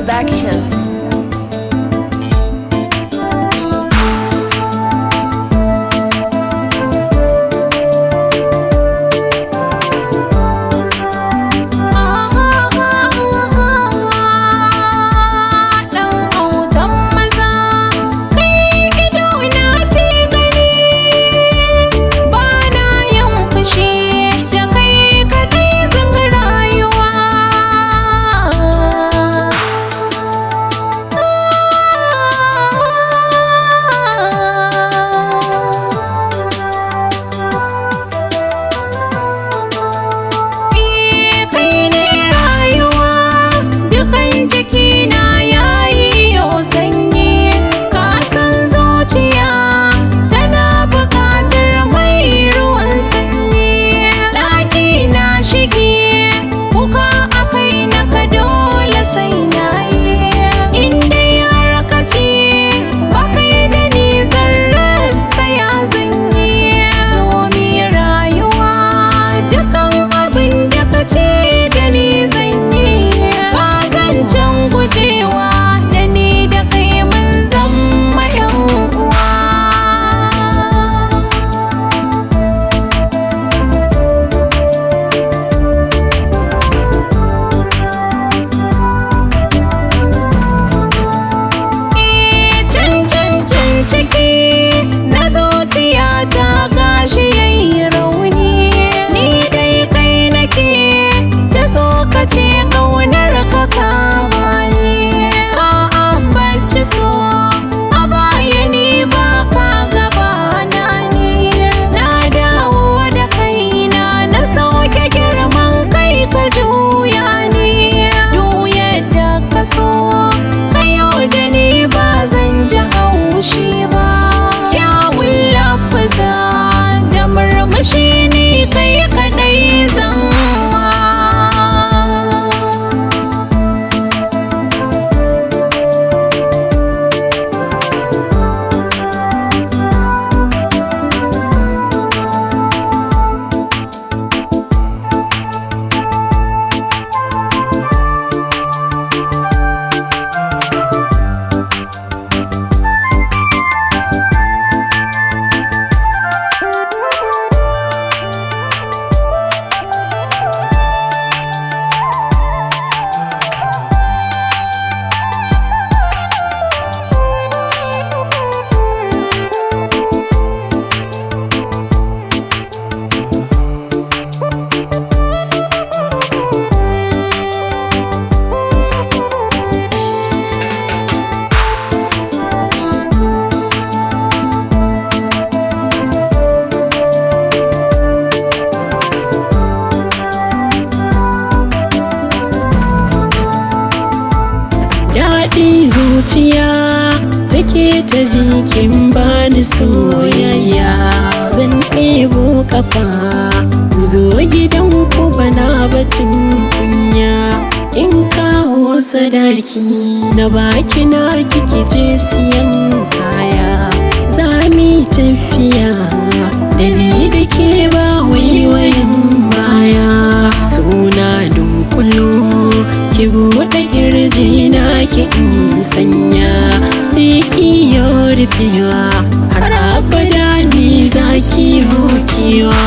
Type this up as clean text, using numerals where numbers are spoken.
Productions. Daɗi zuciya take ta jikin bani soyayya, zan ɗebo ƙafa zo gidan ku bana batun kunya. In kawo sadaki na baki na kike je siyan kaya, zami tafiya da ni da ke ba waiwayin baya. Suna dunkulu ki buɗe ƙirji na ki in sanya, sai ki yi rufewa har abada ni za ki hokewa.